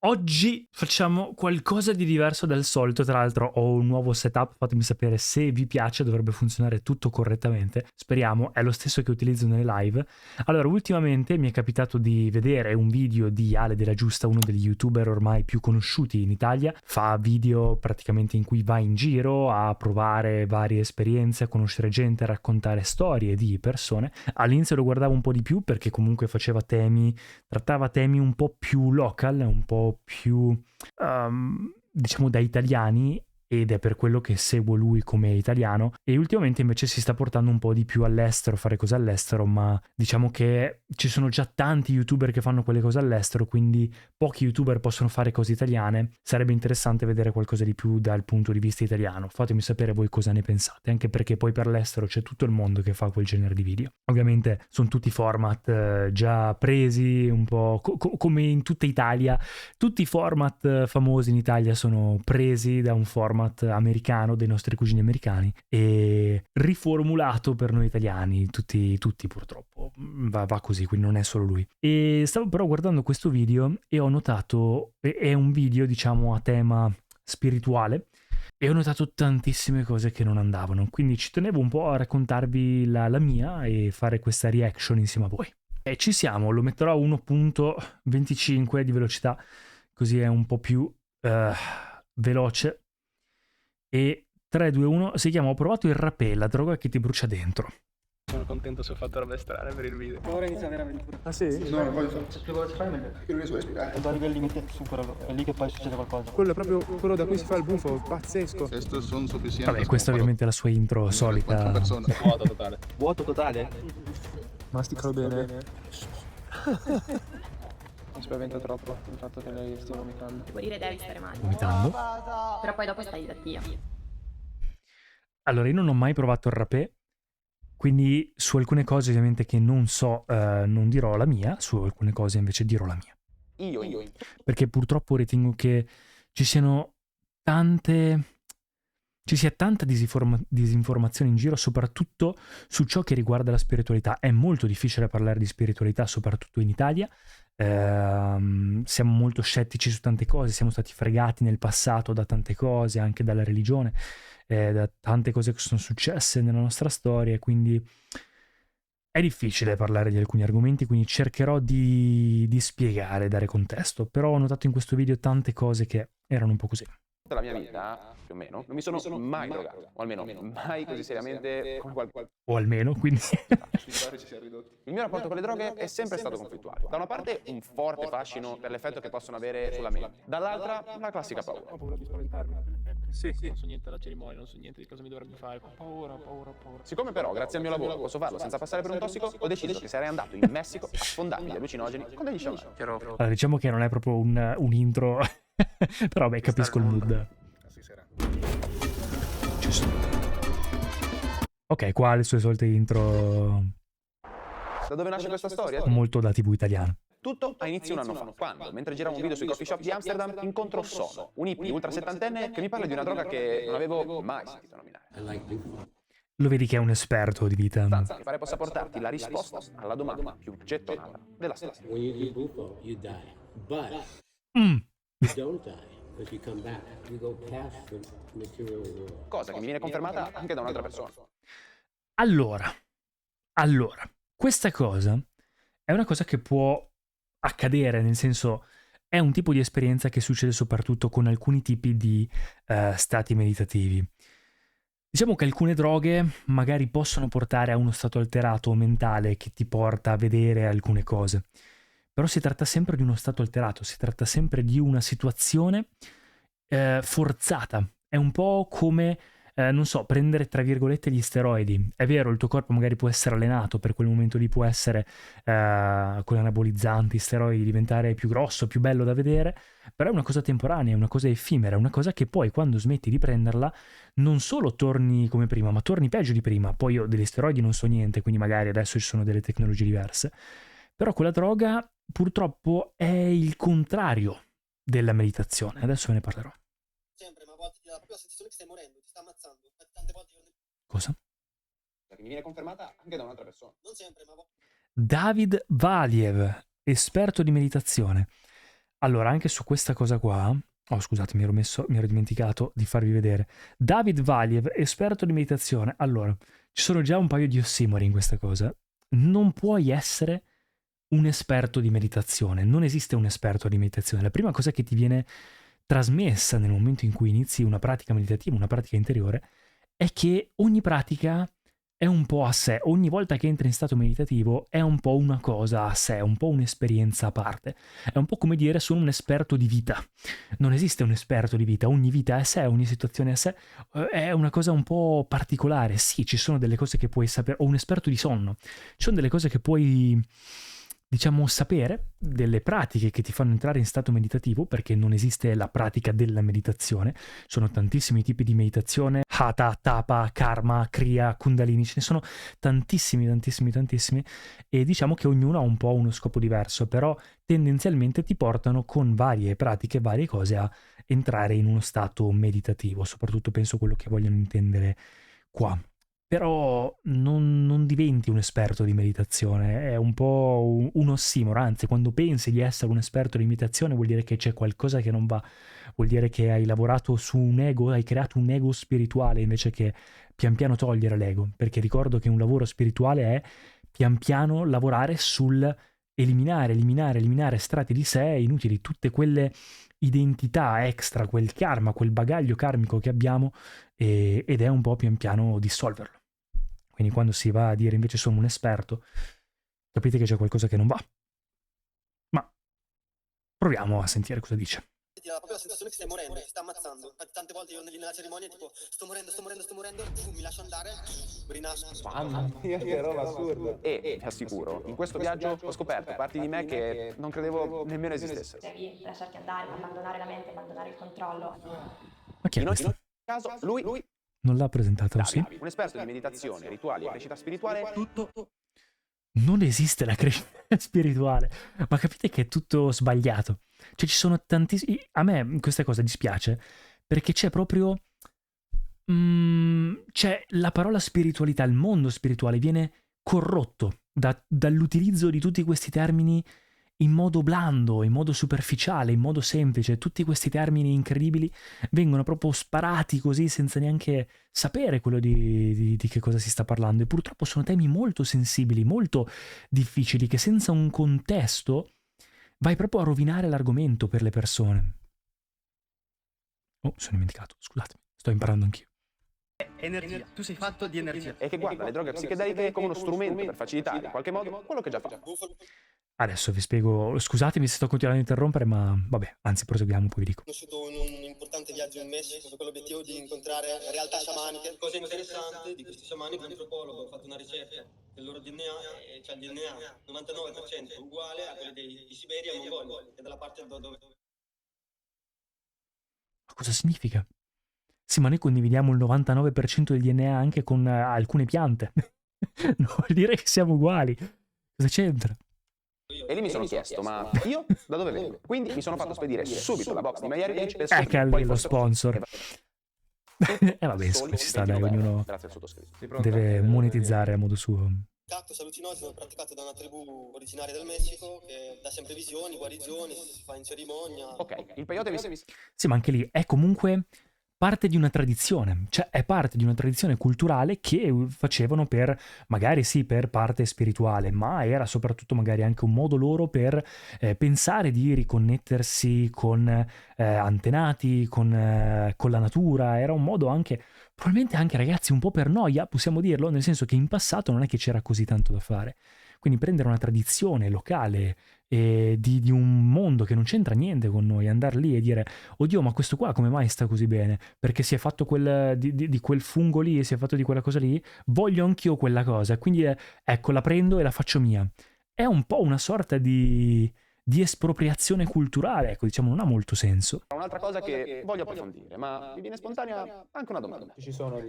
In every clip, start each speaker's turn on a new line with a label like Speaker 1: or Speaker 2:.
Speaker 1: Oggi facciamo qualcosa di diverso dal solito, tra l'altro ho un nuovo setup, fatemi sapere se vi piace, dovrebbe funzionare tutto correttamente, speriamo, è lo stesso che utilizzo nelle live. Allora, ultimamente mi è capitato di vedere un video di Ale Della Giusta, uno degli youtuber ormai più conosciuti in Italia, fa video praticamente in cui va in giro a provare varie esperienze, a conoscere gente, a raccontare storie di persone. All'inizio lo guardavo un po' di più perché comunque trattava temi un po' più local, un po' più diciamo da italiani, ed è per quello che seguo lui come italiano. E ultimamente invece si sta portando un po' di più all'estero, fare cose all'estero, ma diciamo che ci sono già tanti youtuber che fanno quelle cose all'estero, quindi pochi youtuber possono fare cose italiane. Sarebbe interessante vedere qualcosa di più dal punto di vista italiano. Fatemi sapere voi cosa ne pensate, anche perché poi per l'estero c'è tutto il mondo che fa quel genere di video. Ovviamente sono tutti format già presi, un po' come in tutta Italia. Tutti i format famosi in Italia sono presi da un format americano, dei nostri cugini americani, e riformulato per noi italiani, tutti purtroppo. Va così, quindi non è solo lui. E stavo però guardando questo video e ho notato, è un video diciamo a tema spirituale, e ho notato tantissime cose che non andavano, quindi ci tenevo un po' a raccontarvi la mia e fare questa reaction insieme a voi. E ci siamo, lo metterò a 1.25 di velocità, così è un po' più veloce. E 3, 2, 1, si chiama Ho provato il rapè, la droga che ti brucia dentro.
Speaker 2: Sono contento se ho fatto robe strane per il video.
Speaker 3: Ora inizia veramente pure.
Speaker 2: Ah sì?
Speaker 4: No, non voglio fare.
Speaker 3: Se più veloce fai meglio.
Speaker 4: Perché non riesco a respirare.
Speaker 3: Quando arrivi al limite, superalo. È lì che poi succede qualcosa.
Speaker 2: Quello è proprio quello da cui si fa il buffo, pazzesco.
Speaker 4: Questo sono sufficiente.
Speaker 1: Vabbè, questa è ovviamente la sua intro solita.
Speaker 2: Vuoto totale.
Speaker 3: Vuoto totale?
Speaker 2: Masticalo bene. Mi spaventa troppo il fatto che lei stia vomitando.
Speaker 5: Devo dire devi stare male.
Speaker 1: Vomitando.
Speaker 5: Però poi dopo stai da Dio.
Speaker 1: Allora, io non ho mai provato il rapè, quindi su alcune cose ovviamente che non so non dirò la mia, su alcune cose invece dirò la mia.
Speaker 2: Io.
Speaker 1: Perché purtroppo ritengo che ci sia tanta disinformazione in giro, soprattutto su ciò che riguarda la spiritualità. È molto difficile parlare di spiritualità, soprattutto in Italia. Siamo molto scettici su tante cose, siamo stati fregati nel passato da tante cose, anche dalla religione, da tante cose che sono successe nella nostra storia, quindi è difficile parlare di alcuni argomenti, quindi cercherò di spiegare, dare contesto, però ho notato in questo video tante cose che erano un po' così.
Speaker 6: Tutta la mia vita, più o meno, non mi sono mai drogato, o almeno mai così seriamente come qualcuno.
Speaker 1: O almeno, quindi...
Speaker 6: Il mio rapporto con le droghe è sempre stato conflittuale. Da una parte un forte fascino per l'effetto che possono avere sulla mente, dall'altra la classica paura.
Speaker 2: Ho paura di spaventarmi. Sì. Non so niente della cerimonia, non so niente di cosa mi dovrebbe fare. Ho paura.
Speaker 6: Siccome però, grazie al mio lavoro, posso farlo senza passare per un tossico, ho deciso che sarei andato in Messico a sfondarmi gli allucinogeni con degli sciamani.
Speaker 1: Allora, diciamo che non è proprio un intro, però beh, capisco il mood. Ok, qua le sue solite intro
Speaker 6: Da dove nasce questa storia?
Speaker 1: molto da TV italiana.
Speaker 6: Tutto a inizio un anno fa, quando, mentre giravo un video sui coffee shop di Amsterdam, incontro Sono, un hippie ultra settantenne che mi parla di una droga che non avevo mai sentito nominare.
Speaker 1: Lo vedi che è un esperto di vita.
Speaker 6: Sostanza che pare possa portarti la risposta alla domanda più gettonata della storia.
Speaker 7: When you do bufo, you die. But you don't die because you come back. You go past the material world.
Speaker 6: Cosa che mi viene confermata anche da un'altra persona.
Speaker 1: Allora, questa cosa è una cosa che può accadere, nel senso è un tipo di esperienza che succede soprattutto con alcuni tipi di stati meditativi. Diciamo che alcune droghe magari possono portare a uno stato alterato mentale che ti porta a vedere alcune cose, però si tratta sempre di uno stato alterato, si tratta sempre di una situazione forzata. È un po' come non so, prendere tra virgolette gli steroidi. È vero, il tuo corpo magari può essere allenato, per quel momento lì può essere con anabolizzanti, steroidi, diventare più grosso, più bello da vedere, però è una cosa temporanea, è una cosa effimera, è una cosa che poi quando smetti di prenderla non solo torni come prima, ma torni peggio di prima. Poi io degli steroidi non so niente, quindi magari adesso ci sono delle tecnologie diverse, però quella droga purtroppo è il contrario della meditazione. Adesso ve ne parlerò.
Speaker 3: Sempre, ma a volte ti dà proprio la sensazione che stai morendo, ti sta ammazzando. Tante volte
Speaker 1: Cosa?
Speaker 6: Che mi viene confermata anche da un'altra persona.
Speaker 3: non sempre, ma a volte.
Speaker 1: David Valiev, esperto di meditazione. Allora, anche su questa cosa qua, oh scusate, mi ero dimenticato di farvi vedere. David Valiev, esperto di meditazione. Allora, ci sono già un paio di ossimori in questa cosa. Non puoi essere un esperto di meditazione, non esiste un esperto di meditazione. La prima cosa che ti viene trasmessa nel momento in cui inizi una pratica meditativa, una pratica interiore, è che ogni pratica è un po' a sé, ogni volta che entri in stato meditativo è un po' una cosa a sé, un po' un'esperienza a parte. È un po' come dire sono un esperto di vita. Non esiste un esperto di vita, ogni vita è a sé, ogni situazione è a sé, è una cosa un po' particolare. Sì, ci sono delle cose che puoi sapere, o un esperto di sonno, ci sono delle cose che puoi, diciamo, sapere, delle pratiche che ti fanno entrare in stato meditativo, perché non esiste la pratica della meditazione. Sono tantissimi tipi di meditazione, Hatha, Tapa, Karma, Kriya, Kundalini, ce ne sono tantissimi, e diciamo che ognuno ha un po' uno scopo diverso, però tendenzialmente ti portano con varie pratiche, varie cose a entrare in uno stato meditativo, soprattutto penso quello che vogliono intendere qua. Però non diventi un esperto di meditazione, è un po' un ossimoro, anzi quando pensi di essere un esperto di meditazione vuol dire che c'è qualcosa che non va, vuol dire che hai lavorato su un ego, hai creato un ego spirituale invece che pian piano togliere l'ego, perché ricordo che un lavoro spirituale è pian piano lavorare sul eliminare strati di sé inutili, tutte quelle identità extra, quel karma, quel bagaglio karmico che abbiamo ed è un po' pian piano dissolverlo. Quindi quando si va a dire invece sono un esperto, capite che c'è qualcosa che non va. Ma proviamo a sentire cosa dice.
Speaker 3: Ti dà proprio la sensazione che stai morendo, ti sta ammazzando. Infatti tante volte io nella cerimonia tipo sto morendo, mi lascio andare, rinasco.
Speaker 6: Mamma mia, che roba assurda. E ti assicuro, in questo viaggio ho scoperto parti di me che non credevo nemmeno esistessero.
Speaker 5: Devi lasciarti andare, abbandonare la mente, abbandonare il controllo.
Speaker 1: Ma chi è
Speaker 6: In ogni
Speaker 1: questo?
Speaker 6: caso, lui,
Speaker 1: Non l'ha presentato, sì?
Speaker 6: un esperto di meditazione, rituali e crescita spirituale, tutto
Speaker 1: Non esiste la crescita spirituale, ma capite che è tutto sbagliato. Cioè ci sono tantissimi... A me questa cosa dispiace perché c'è proprio... c'è la parola spiritualità, il mondo spirituale viene corrotto dall'utilizzo di tutti questi termini in modo blando, in modo superficiale, in modo semplice. Tutti questi termini incredibili vengono proprio sparati così senza neanche sapere quello di che cosa si sta parlando. E purtroppo sono temi molto sensibili, molto difficili, che senza un contesto vai proprio a rovinare l'argomento per le persone. Oh, sono dimenticato, scusatemi, sto imparando anch'io.
Speaker 4: Energia, tu sei fatto di energia.
Speaker 6: e che guarda le droghe psichedeliche come uno strumento per facilitare in qualche modo quello che già fa.
Speaker 1: Adesso vi spiego, scusatemi se sto continuando a interrompere, ma vabbè, anzi proseguiamo, poi vi dico.
Speaker 3: Ho conosciuto un importante viaggio in Messico con l'obiettivo di incontrare realtà sciamaniche. Cosa interessante di questi sciamani, come antropologo ho fatto una ricerca del loro DNA e c'è il DNA 99% uguale a quello di Siberia e Mongolia, che è dalla parte dove...
Speaker 1: Ma cosa significa? Sì, ma noi condividiamo il 99% del DNA anche con alcune piante. Non vuol dire che siamo uguali. Cosa c'entra?
Speaker 6: E lì mi sono chiesto, ma io da dove vengo? Quindi mi sono fatto spedire subito la box di Maiari Lynch per
Speaker 1: Ecco lì
Speaker 6: poi
Speaker 1: lo
Speaker 6: fosse-
Speaker 1: sponsor. E vabbè,
Speaker 6: Soli
Speaker 1: ci sta, dai,
Speaker 6: 29
Speaker 1: ognuno
Speaker 6: Grazie al sottoscritto.
Speaker 1: deve monetizzare a modo suo.
Speaker 3: Cactus allucinogeno praticato da una tribù originaria del Messico che dà sempre visioni, guarigioni, si fa in cerimonia.
Speaker 6: Ok, il peyote mi
Speaker 1: Sì, ma anche lì è comunque parte di una tradizione, cioè è parte di una tradizione culturale che facevano per, magari sì, per parte spirituale, ma era soprattutto magari anche un modo loro per pensare di riconnettersi con antenati, con la natura, era un modo anche, probabilmente anche ragazzi, un po' per noia, possiamo dirlo, nel senso che in passato non è che c'era così tanto da fare. Quindi prendere una tradizione locale di un mondo che non c'entra niente con noi, andare lì e dire oddio ma questo qua come mai sta così bene? Perché si è fatto di quel fungo lì e si è fatto di quella cosa lì, voglio anch'io quella cosa, quindi ecco la prendo e la faccio mia. È un po' una sorta di espropriazione culturale, ecco, diciamo non ha molto senso.
Speaker 6: Un'altra cosa che voglio approfondire, ma mi viene spontanea anche una domanda.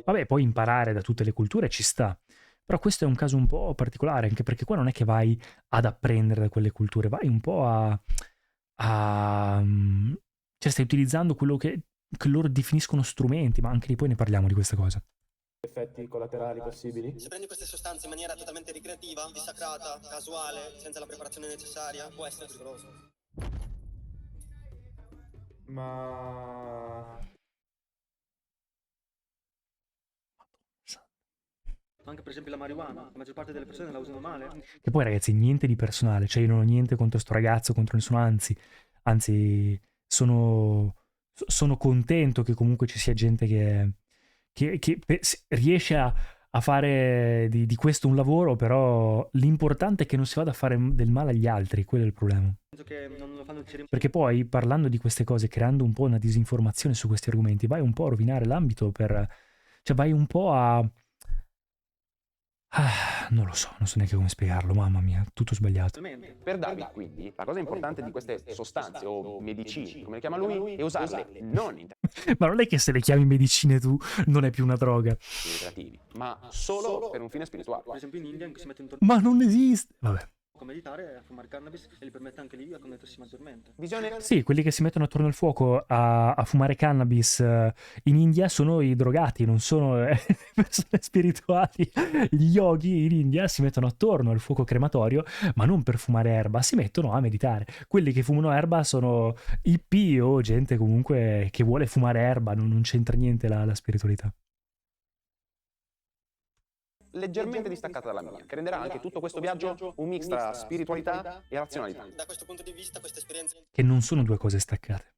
Speaker 1: Vabbè, poi imparare da tutte le culture ci sta. Però questo è un caso un po' particolare, anche perché qua non è che vai ad apprendere da quelle culture, vai un po' cioè stai utilizzando quello che loro definiscono strumenti, ma anche lì poi ne parliamo di questa cosa.
Speaker 2: Effetti collaterali possibili?
Speaker 3: Se prendi queste sostanze in maniera totalmente ricreativa, dissacrata, casuale, senza la preparazione necessaria, può essere pericoloso.
Speaker 8: Ma...
Speaker 4: Anche per esempio la marijuana, la maggior parte delle persone la usano male.
Speaker 1: Che poi ragazzi, niente di personale, cioè io non ho niente contro sto ragazzo, contro nessuno, anzi sono contento che comunque ci sia gente che riesce a fare di questo un lavoro, però l'importante è che non si vada a fare del male agli altri, quello è il problema.
Speaker 4: Penso che non lo fanno
Speaker 1: Perché poi parlando di queste cose, creando un po' una disinformazione su questi argomenti, vai un po' a rovinare l'ambito cioè vai un po' a... non lo so, non so neanche come spiegarlo, mamma mia, tutto sbagliato.
Speaker 6: Per David, quindi, la cosa importante di queste sostanze o medicine, come le chiama lui, è usarle non in
Speaker 1: Ma non è che se le chiami medicine tu non è più una droga.
Speaker 6: termini creativi, ma solo per un fine spirituale.
Speaker 4: Per esempio in India, in cui si mette un
Speaker 1: Ma non esiste. Vabbè.
Speaker 4: a meditare, a fumare cannabis e gli permette anche lì a connettersi maggiormente.
Speaker 6: Visione
Speaker 1: Sì, quelli che si mettono attorno al fuoco a fumare cannabis in India sono i drogati, non sono le persone spirituali. Gli yogi in India si mettono attorno al fuoco crematorio, ma non per fumare erba, si mettono a meditare. Quelli che fumano erba sono hippie o gente comunque che vuole fumare erba, non c'entra niente la spiritualità.
Speaker 6: leggermente distaccata dalla mia, che renderà anche tutto questo viaggio un mix tra spiritualità e razionalità.
Speaker 3: Da questo punto di vista queste esperienze
Speaker 1: Che non sono due cose staccate.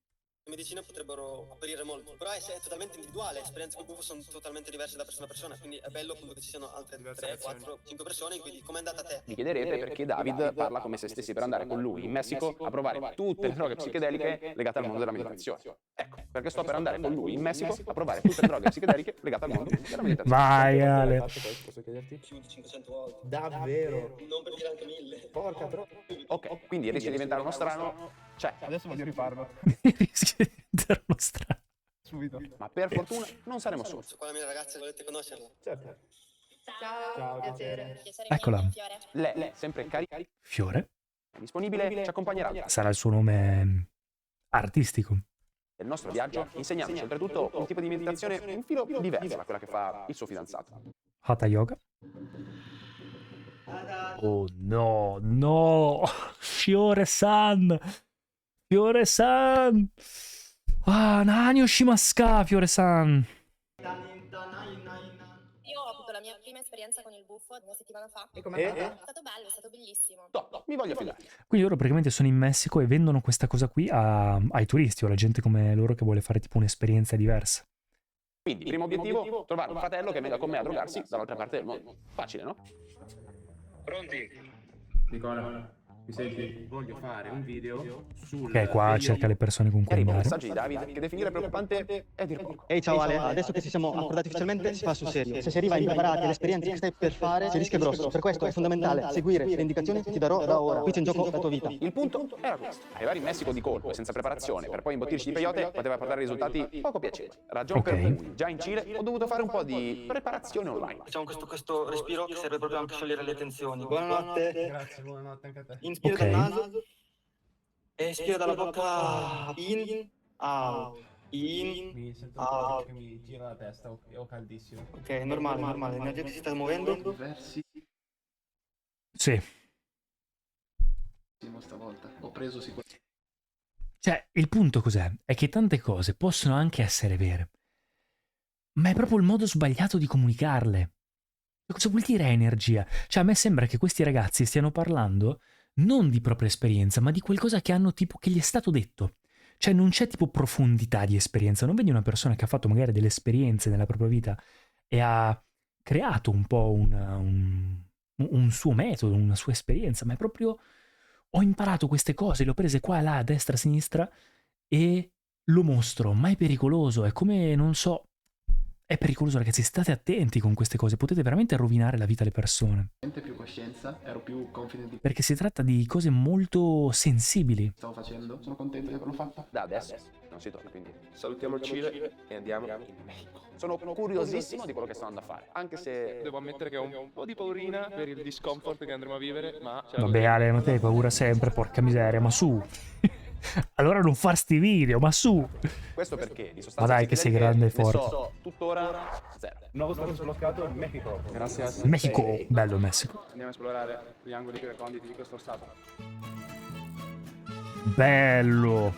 Speaker 3: in medicina potrebbero aprire molto, però è totalmente individuale, le esperienze col gufo sono totalmente diverse da persona a persona, quindi è bello appunto che ci siano altre 3, 4, 5 persone in cui com'è andata a te?
Speaker 6: Vi chiederete perché David parla come se stessi per andare con lui in Messico a provare tutte le droghe psichedeliche legate al mondo della meditazione. Ecco, perché sto per andare con lui in Messico a provare tutte le droghe psichedeliche legate al mondo della meditazione.
Speaker 1: Vai Ale.
Speaker 8: Posso chiederti?
Speaker 3: Più di 500 volte.
Speaker 8: Davvero?
Speaker 3: Non per dire anche 1000.
Speaker 8: Porca troppo.
Speaker 6: Ok, quindi riesci a diventare uno strano? Cioè,
Speaker 8: Adesso voglio rifarlo.
Speaker 1: Rischia di diventare uno strano.
Speaker 8: Subito.
Speaker 6: ma per fortuna non saremo soli.
Speaker 3: Su quale mia ragazza volete conoscerla?
Speaker 8: Certo.
Speaker 5: Ciao,
Speaker 8: Ciao,
Speaker 5: piacere.
Speaker 1: Eccola.
Speaker 5: mio, Fiore.
Speaker 6: Lei, sempre carica,
Speaker 1: Fiore
Speaker 6: disponibile, ci accompagnerà
Speaker 1: sarà il suo nome artistico.
Speaker 6: nel nostro viaggio, insegnandoci oltretutto un tipo di meditazione un filo diverso da quella che fa il suo fidanzato.
Speaker 1: Hatha Yoga. Oh no, no, Fiore-san, Fiore-san, Nani Oshimaska, Fiore-san.
Speaker 5: Io ho avuto la mia prima esperienza con il buffo una settimana fa.
Speaker 8: E
Speaker 5: È
Speaker 8: com'è?
Speaker 5: stato bello, è stato bellissimo.
Speaker 6: No, mi voglio fidare.
Speaker 1: Quindi loro praticamente sono in Messico e vendono questa cosa qui ai turisti o alla gente come loro che vuole fare tipo un'esperienza diversa.
Speaker 6: Quindi, primo obiettivo, trovare un fratello che venga con me a drogarsi dall'altra parte del mondo. Facile, no?
Speaker 8: Nicola, mi senti? Voglio fare un video sul...
Speaker 1: Ok, qua cerca le persone con cui
Speaker 6: Arriva un
Speaker 1: andare.
Speaker 6: messaggio di David che definire preoccupante è dir poco.
Speaker 4: Ehi ciao Ale, adesso che ci siamo accordati ufficialmente si fa sul serio. Se si arriva impreparati alle esperienze che stai per fare, si rischia grosso. Per questo è fondamentale seguire le indicazioni che ti darò da ora. Qui c'è in gioco la tua vita.
Speaker 6: Il punto era questo. Arrivare in Messico di colpo e senza preparazione per poi imbottirci di peyote poteva portare risultati poco piacevoli. Ragione per
Speaker 1: Ok.
Speaker 6: cui già in Cile ho dovuto fare un po' di preparazione online.
Speaker 3: Facciamo questo respiro che serve proprio anche a sciogliere le tensioni. Buonanotte.
Speaker 8: Grazie, buonanotte anche a te.
Speaker 3: Inspira
Speaker 1: Ok.
Speaker 3: dal naso e espira dalla bocca in, out, in.
Speaker 8: Mi sento
Speaker 3: Ah.
Speaker 8: un po' che mi gira la testa, ho caldissimo.
Speaker 3: Ok, normale, l'energia che si sta muovendo.
Speaker 8: Diversi
Speaker 1: Sì.
Speaker 8: stavolta. Ho preso sicuramente.
Speaker 1: Cioè, il punto cos'è? È che tante cose possono anche essere vere, ma è proprio il modo sbagliato di comunicarle. Cosa vuol dire energia? Cioè, a me sembra che questi ragazzi stiano parlando non di propria esperienza, ma di qualcosa che hanno tipo che gli è stato detto. Cioè, non c'è tipo profondità di esperienza. Non vedi una persona che ha fatto magari delle esperienze nella propria vita e ha creato un po' un suo metodo, una sua esperienza, ma è proprio ho imparato queste cose, le ho prese qua e là, a destra, a sinistra e lo mostro, ma è pericoloso, è come, non so, è pericoloso ragazzi, state attenti con queste cose, potete veramente rovinare la vita alle persone,
Speaker 8: più coscienza, ero più confident di
Speaker 1: perché si tratta di cose molto sensibili.
Speaker 8: stavo facendo. Sono contento di averlo fatto.
Speaker 6: Da adesso non si torna, quindi
Speaker 9: Salutiamo il Cile e andiamo in Messico.
Speaker 6: sono curiosissimo di quello che sto andando a fare, anche se
Speaker 2: Devo ammettere che ho un po' di paurina per il discomfort che andremo a vivere, ma...
Speaker 1: Vabbè Ale, ma te hai paura sempre, porca miseria, ma su. Allora non far sti video, ma su.
Speaker 6: questo perché di sostanze
Speaker 1: Ma dai che sei grande e
Speaker 6: psichedeliche
Speaker 1: forte.
Speaker 6: ne so tuttora zero.
Speaker 8: Nuovo stato sbloccato in Messico. Grazie.
Speaker 1: Messico, bello il Messico.
Speaker 8: Andiamo a esplorare gli angoli più reconditi di questo stato.
Speaker 1: Bello.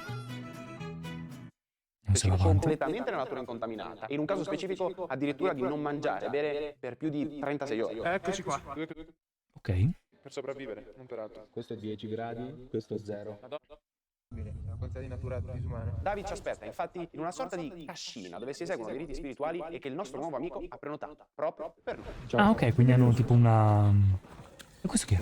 Speaker 1: se va
Speaker 6: specifico
Speaker 1: avanti.
Speaker 6: completamente nella natura incontaminata e in un caso specifico addirittura di non mangiare e bere per più di 36 ore.
Speaker 2: Eccoci qua.
Speaker 1: Ok.
Speaker 8: Per sopravvivere, non per altro.
Speaker 9: Questo è 10 gradi, questo è 0.
Speaker 8: Una quantità di natura disumana.
Speaker 6: David ci aspetta infatti in una sorta di cascina dove si eseguono dei riti spirituali e che il nostro nuovo amico ha prenotato proprio per noi.
Speaker 1: Ah, ok, quindi hanno tipo una... E questo chi è?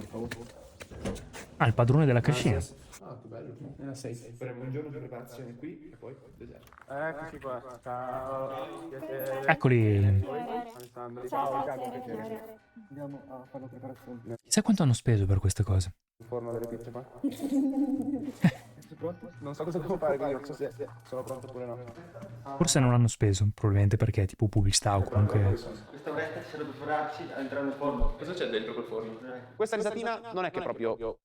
Speaker 1: Ah, il padrone della cascina.
Speaker 8: Ah, che bello. È una safe. Faremo un giorno di preparazione qui e poi deserto.
Speaker 2: Eccoci qua. Ciao. Piacere.
Speaker 1: Eccoli.
Speaker 2: Alessandro.
Speaker 5: Ciao, piacere.
Speaker 4: Andiamo a fare la preparazione.
Speaker 1: Chissà quanto hanno speso per queste cose.
Speaker 8: Il forno delle pizze qua. Non so cosa devo fare, quindi non so se sono pronto oppure no.
Speaker 1: Forse non hanno speso, probabilmente perché è tipo pubblicità o comunque...
Speaker 4: Questa oretta ci serve prepararci a entrare nel forno.
Speaker 8: Cosa c'è dentro quel forno?
Speaker 6: Questa risatina non è che proprio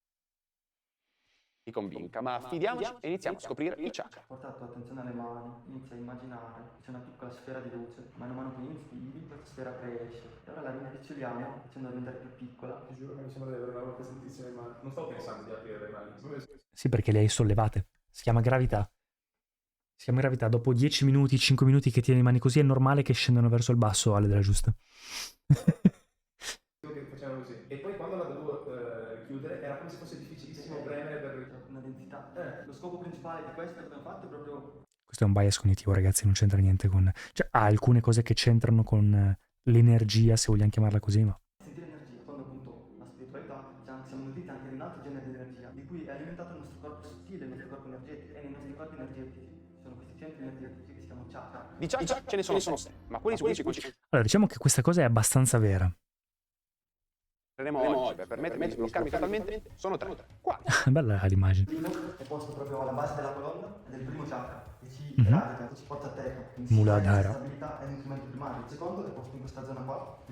Speaker 6: ti convinca, ma fidiamoci e iniziamo a scoprire il chakra.
Speaker 4: Portato attenzione alle mani, inizia a immaginare che c'è una piccola sfera di luce. Mano a mano che inspiri, questa sfera cresce. E ora la rimpiccioliamo, facendo diventare più piccola.
Speaker 8: Ti giuro che mi sembra di avere una volta sentissime le mani. Non stavo pensando di aprire le mani.
Speaker 1: Sì, perché le hai sollevate. Si chiama gravità. Si chiama gravità. Dopo 10 minuti, 5 minuti che tieni le mani così, è normale che scendano verso il basso, Ale della giusta.
Speaker 8: Che facciamo così. E poi quando la dovevo chiudere era come se fosse difficilissimo premere per
Speaker 4: Una densità. Lo scopo principale di questo che abbiamo fatto è proprio...
Speaker 1: Questo è un bias cognitivo, ragazzi, non c'entra niente con... Cioè, ha alcune cose che c'entrano con l'energia, se vogliamo chiamarla così, ma...
Speaker 4: Sentire energia, quando appunto la spiritualità, siamo nutiti anche di un altro genere di energia, di cui è alimentato il nostro corpo sottile, il nostro corpo energetico, e nei nostri corpi energetici sono questi centri energetici che si chiamano chakra.
Speaker 6: Di chakra ce ne sono 6, ma quelli su cui ci
Speaker 1: Allora, diciamo che questa cosa è abbastanza vera.
Speaker 6: concentreremo oggi per permettermi di sbloccarmi totalmente sono 3. Quali?
Speaker 1: Bella l'immagine.
Speaker 4: Il primo è posto proprio alla base della colonna ed è il primo chakra che ci
Speaker 1: Mhm.
Speaker 4: radica, che ci porta a terra. Quindi
Speaker 1: Muladhara.
Speaker 4: La stabilità è l'intrimento primario. Il secondo è posto in questa zona qua.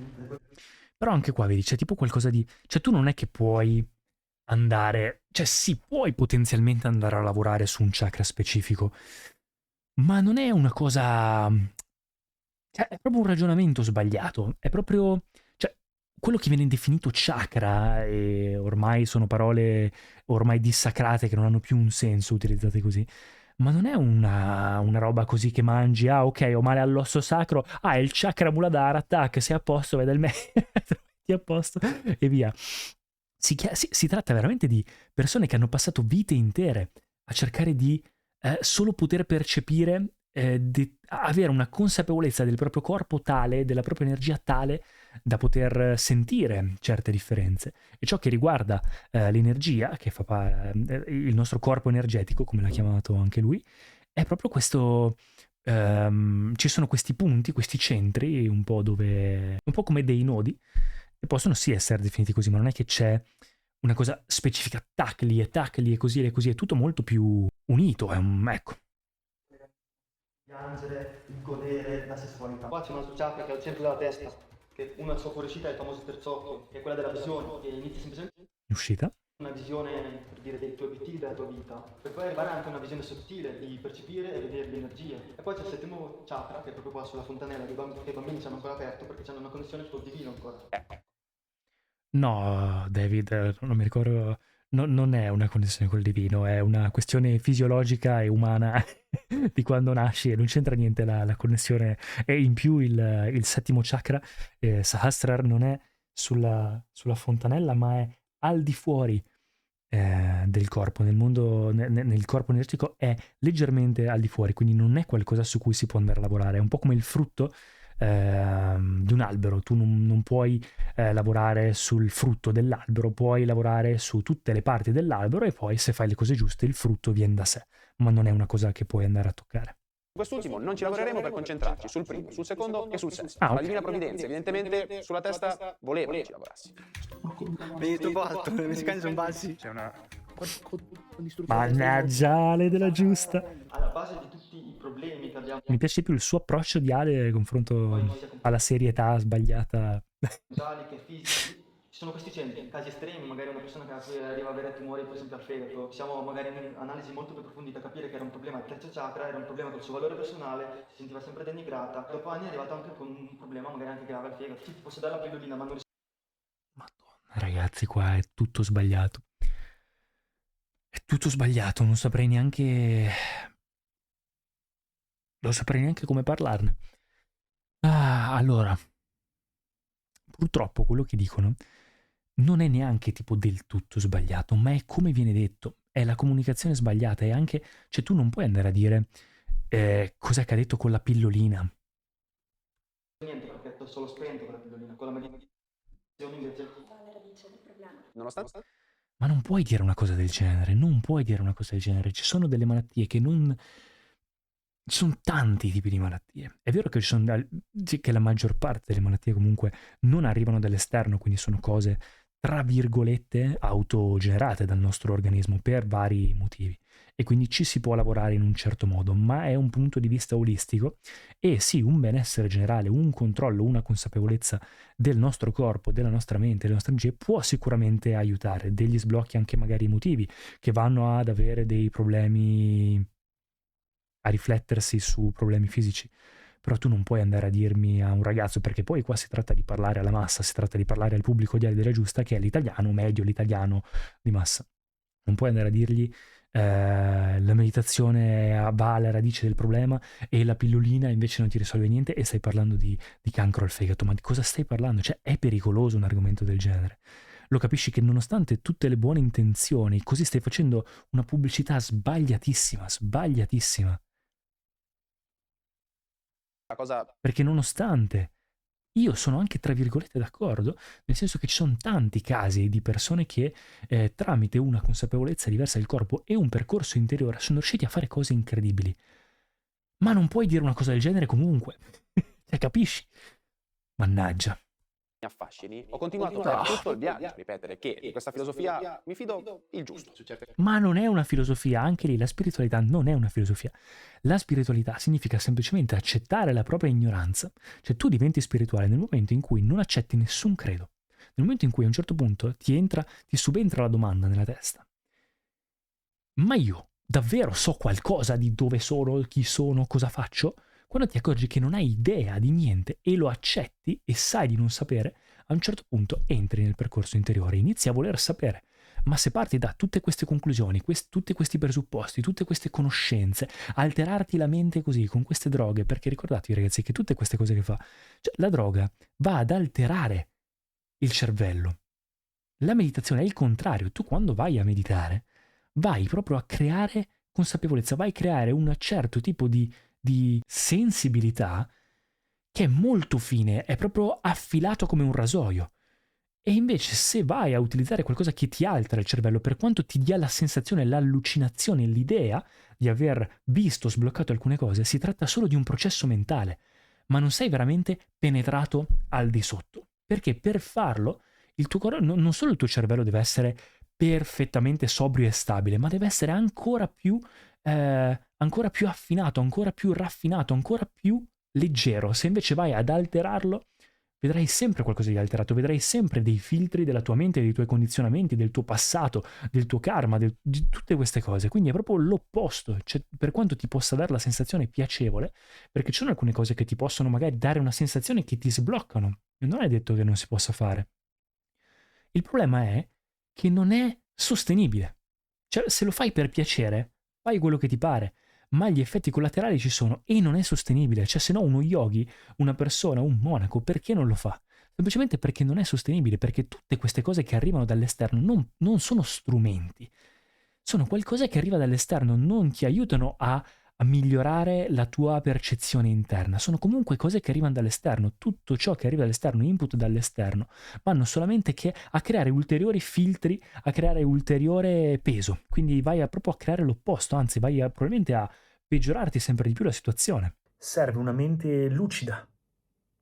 Speaker 1: Però anche qua, vedi, c'è tipo qualcosa di... Cioè, tu non è che puoi andare... Cioè, sì, puoi potenzialmente andare a lavorare su un chakra specifico, ma non è una cosa... Cioè, è proprio un ragionamento sbagliato. È proprio... Cioè, quello che viene definito chakra, e ormai sono parole ormai dissacrate che non hanno più un senso utilizzate così, ma non è una roba così che mangi, ah ok, ho male all'osso sacro, ah è il chakra Muladhara, tac, sei a posto, vai dal medico, ti a posto e via. Si tratta veramente di persone che hanno passato vite intere a cercare di solo poter percepire, di avere una consapevolezza del proprio corpo tale, della propria energia tale da poter sentire certe differenze. E ciò che riguarda l'energia, che fa il nostro corpo energetico, come l'ha chiamato anche lui, è proprio questo... ci sono questi punti, questi centri, un po' dove... un po' come dei nodi, e possono sì essere definiti così, ma non è che c'è una cosa specifica, tac lì e così, è tutto molto più unito, ecco.
Speaker 4: Piangere, il godere, la sessualità. Qua c'è un altro chakra che è al centro della testa, che una sua fuoriuscita è il famoso terzo occhio, che è quella della visione, che inizia semplicemente
Speaker 1: Uscita?
Speaker 4: una visione, per dire, dei tuoi obiettivi della tua vita, per poi arrivare anche a una visione sottile di percepire e vedere le energie. E poi c'è il settimo chakra, che è proprio qua sulla fontanella, che i bambini ci hanno ancora aperto perché hanno una connessione col divino ancora.
Speaker 1: No, David, non mi ricordo... non è una connessione col divino, è una questione fisiologica e umana di quando nasci e non c'entra niente la connessione. E in più il settimo chakra, Sahasrar, non è sulla fontanella, ma è al di fuori del corpo, nel mondo, nel corpo energetico è leggermente al di fuori, quindi non è qualcosa su cui si può andare a lavorare. È un po' come il frutto di un albero. Tu non puoi lavorare sul frutto dell'albero, puoi lavorare su tutte le parti dell'albero e poi se fai le cose giuste il frutto viene da sé, ma non è una cosa che puoi andare a toccare.
Speaker 6: Quest'ultimo non ci lavoreremo per concentrarci sul primo, sul secondo e sul sesto.
Speaker 1: Ah, ok.
Speaker 6: La Divina Provvidenza, evidentemente, sulla testa voleva che ci lavorassi.
Speaker 4: Vedi troppo alto, i messicani sono bassi.
Speaker 8: c'è una
Speaker 1: Mannaggia Ale della giusta.
Speaker 4: Alla base di tutti i problemi che abbiamo
Speaker 1: Mi piace più il suo approccio di Ale in confronto alla serietà sbagliata.
Speaker 4: sociali che fisici, ci sono questi centri, in casi estremi, magari una persona che arriva a avere tumori per esempio al fegato, siamo magari in analisi molto più profondi da capire che era un problema al terzo chakra, era un problema col suo valore personale, si sentiva sempre denigrata, dopo anni è arrivato anche con un problema magari anche grave al fegato, sì, ti posso dare la pillolina ma non
Speaker 1: Madonna, ragazzi, qua è tutto sbagliato. È tutto sbagliato, non saprei neanche... non saprei neanche come parlarne. Allora, purtroppo quello che dicono non è neanche tipo del tutto sbagliato, ma è come viene detto, è la comunicazione sbagliata, è anche, cioè tu non puoi andare a dire cos'è che ha detto con la pillolina.
Speaker 4: Niente, perché ti ho solo spento con la pillolina, con la medicazione invece...
Speaker 6: Nonostante
Speaker 1: Ma non puoi dire una cosa del genere, non puoi dire una cosa del genere. Ci sono delle malattie che non... Ci sono tanti tipi di malattie. È vero che che la maggior parte delle malattie comunque non arrivano dall'esterno, quindi sono cose, tra virgolette, autogenerate dal nostro organismo per vari motivi. E quindi ci si può lavorare in un certo modo, ma è un punto di vista olistico e sì, un benessere generale, un controllo, una consapevolezza del nostro corpo, della nostra mente, delle nostre energie può sicuramente aiutare. Degli sblocchi anche magari emotivi che vanno ad avere dei problemi, a riflettersi su problemi fisici. Però tu non puoi andare a dirmi a un ragazzo, perché poi qua si tratta di parlare alla massa, si tratta di parlare al pubblico di della giusta, che è l'italiano medio, l'italiano di massa. Non puoi andare a dirgli la meditazione va alla radice del problema e la pillolina invece non ti risolve niente e stai parlando di cancro al fegato. Ma di cosa stai parlando? Cioè, è pericoloso un argomento del genere. Lo capisci che nonostante tutte le buone intenzioni, così stai facendo una pubblicità sbagliatissima, sbagliatissima.
Speaker 6: la cosa
Speaker 1: Perché nonostante io sono anche tra virgolette d'accordo, nel senso che ci sono tanti casi di persone che tramite una consapevolezza diversa del corpo e un percorso interiore sono riusciti a fare cose incredibili. Ma non puoi dire una cosa del genere comunque. Cioè, capisci? Mannaggia.
Speaker 6: mi affascini, ho continuato per tutto il viaggio a ripetere che di questa filosofia mi fido il giusto.
Speaker 1: Ma non è una filosofia, anche lì la spiritualità non è una filosofia. La spiritualità significa semplicemente accettare la propria ignoranza. Cioè tu diventi spirituale nel momento in cui non accetti nessun credo. Nel momento in cui a un certo punto ti subentra la domanda nella testa. Ma io davvero so qualcosa di dove sono, chi sono, cosa faccio? Quando ti accorgi che non hai idea di niente e lo accetti e sai di non sapere, a un certo punto entri nel percorso interiore, inizi a voler sapere. Ma se parti da tutte queste conclusioni, tutti questi presupposti, tutte queste conoscenze, alterarti la mente così con queste droghe, perché ricordatevi ragazzi che tutte queste cose che fa, cioè la droga va ad alterare il cervello. La meditazione è il contrario, tu quando vai a meditare vai proprio a creare consapevolezza, vai a creare un certo tipo di sensibilità che è molto fine, è proprio affilato come un rasoio. E invece se vai a utilizzare qualcosa che ti altera il cervello, per quanto ti dia la sensazione, l'allucinazione, l'idea di aver visto, sbloccato alcune cose, si tratta solo di un processo mentale, ma non sei veramente penetrato al di sotto. Perché per farlo, il tuo corpo, non solo il tuo cervello deve essere perfettamente sobrio e stabile, ma deve essere ancora più affinato, ancora più raffinato, ancora più leggero. Se invece vai ad alterarlo, vedrai sempre qualcosa di alterato, vedrai sempre dei filtri della tua mente, dei tuoi condizionamenti, del tuo passato, del tuo karma, di tutte queste cose. Quindi è proprio l'opposto, cioè, per quanto ti possa dare la sensazione piacevole, perché ci sono alcune cose che ti possono magari dare una sensazione che ti sbloccano. Non è detto che non si possa fare. Il problema è che non è sostenibile. Cioè, se lo fai per piacere, fai quello che ti pare, ma gli effetti collaterali ci sono e non è sostenibile. Cioè, se no uno yogi, una persona, un monaco, perché non lo fa? Semplicemente perché non è sostenibile, perché tutte queste cose che arrivano dall'esterno non sono strumenti, sono qualcosa che arriva dall'esterno, non ti aiutano a migliorare la tua percezione interna, sono comunque cose che arrivano dall'esterno. Tutto ciò che arriva dall'esterno, input dall'esterno, vanno solamente a creare ulteriori filtri, a creare ulteriore peso, quindi vai proprio a creare l'opposto, anzi vai probabilmente a peggiorarti sempre di più la situazione. Serve una mente lucida,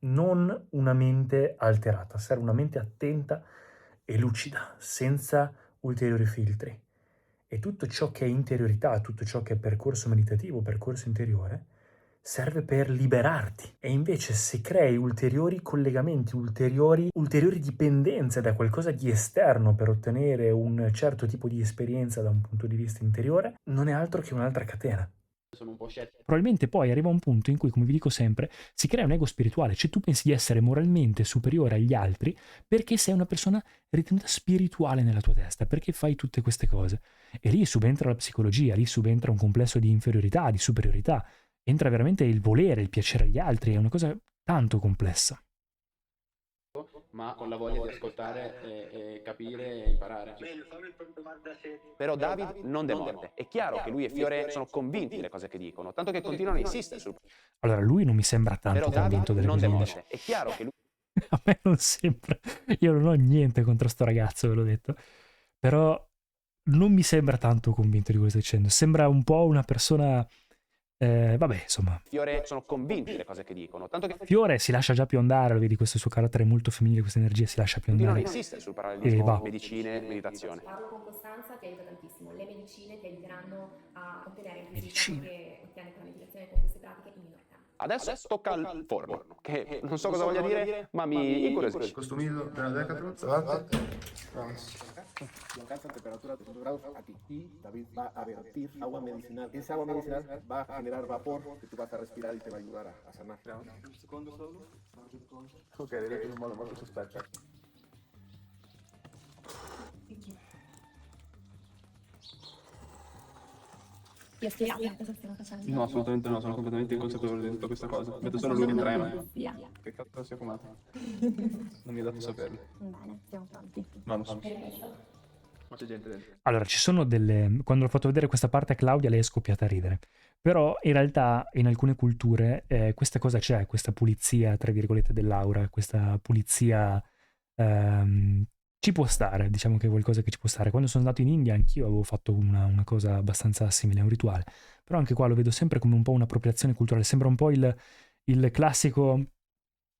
Speaker 1: non una mente alterata, serve una mente attenta e lucida, senza ulteriori filtri. E tutto ciò che è interiorità, tutto ciò che è percorso meditativo, percorso interiore, serve per liberarti. E invece se crei ulteriori collegamenti, ulteriori dipendenze da qualcosa di esterno per ottenere un certo tipo di esperienza da un punto di vista interiore, non è altro che un'altra catena.
Speaker 6: Sono un po' scettico.
Speaker 1: Probabilmente poi arriva un punto in cui, come vi dico sempre, si crea un ego spirituale, cioè tu pensi di essere moralmente superiore agli altri perché sei una persona ritenuta spirituale nella tua testa, perché fai tutte queste cose. E lì subentra la psicologia, lì subentra un complesso di inferiorità, di superiorità, entra veramente il volere, il piacere agli altri, è una cosa tanto complessa.
Speaker 6: ma con la voglia di ascoltare e capire e imparare. Però David non demorde. È chiaro che lui e Fiore sono convinti delle cose che dicono, tanto che continuano a insistere sul...
Speaker 1: Allora, lui non mi sembra tanto
Speaker 6: Però David
Speaker 1: convinto delle
Speaker 6: non
Speaker 1: cose che
Speaker 6: demorde.
Speaker 1: dice.
Speaker 6: È chiaro che lui...
Speaker 1: A me non sembra, io non ho niente contro sto ragazzo, ve l'ho detto, però non mi sembra tanto convinto di quello che sto dicendo, sembra un po' una persona, vabbè, insomma.
Speaker 6: Fiore sono convinti delle cose che dicono, tanto che
Speaker 1: Fiore si lascia già piondare, lo vedi, questo suo carattere molto femminile, questa energia si lascia
Speaker 6: continuano a
Speaker 1: piondare.
Speaker 6: insistere sul
Speaker 1: E
Speaker 6: parallelismo,
Speaker 1: va.
Speaker 6: medicine, meditazione.
Speaker 5: Parlo con costanza ti aiuta tantissimo. Le medicine ti aiuteranno a ottenere il
Speaker 1: Medicine.
Speaker 5: risultato che ottieni con la meditazione con queste pratiche in minor tempo.
Speaker 6: Adesso tocca al forno, che non so cosa voglia dire, ma mi incuriosisce.
Speaker 8: Costumillo della Decathlon, davanti.
Speaker 9: Alcanza temperatura de 2 grados aquí y David va a vertir agua medicinal. Esa agua medicinal va a generar vapor que tú vas a respirar y te va a ayudar a sanar. Un secondo solo. Ok, direi che in un modo molto sospetto.
Speaker 5: Ti ho spiegato cosa stiamo facendo?
Speaker 2: No, assolutamente no, sono completamente inconsapevole di tutta questa cosa. Vedo solo lui che trema. Che cazzo si è fumato? Non mi è dato saperlo.
Speaker 5: Bene, siamo pronti.
Speaker 2: Vamos. Ma c'è gente dentro.
Speaker 1: Allora, ci sono delle... Quando ho fatto vedere questa parte a Claudia, lei è scoppiata a ridere. Però in realtà in alcune culture questa cosa c'è, questa pulizia, tra virgolette, dell'aura, questa pulizia ci può stare, diciamo che è qualcosa che ci può stare. Quando sono andato in India anch'io avevo fatto una cosa abbastanza simile, un rituale. Però anche qua lo vedo sempre come un po' un'appropriazione culturale, sembra un po' il classico...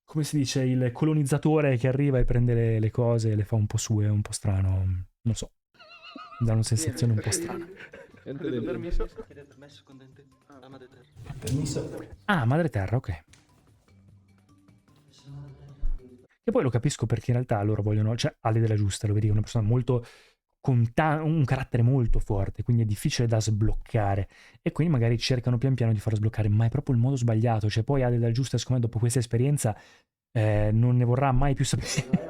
Speaker 1: Come si dice, il colonizzatore che arriva e prende le cose e le fa un po' sue, un po' strano, non so, dà una sensazione un po' strana.
Speaker 2: Permesso?
Speaker 1: Ah, madre terra, ok. E poi lo capisco perché in realtà loro vogliono, cioè Ale della Giusta, lo vedi, è una persona molto, con un carattere molto forte, quindi è difficile da sbloccare e quindi magari cercano pian piano di farlo sbloccare, ma è proprio il modo sbagliato, cioè poi Ale della Giusta secondo me dopo questa esperienza non ne vorrà mai più sapere.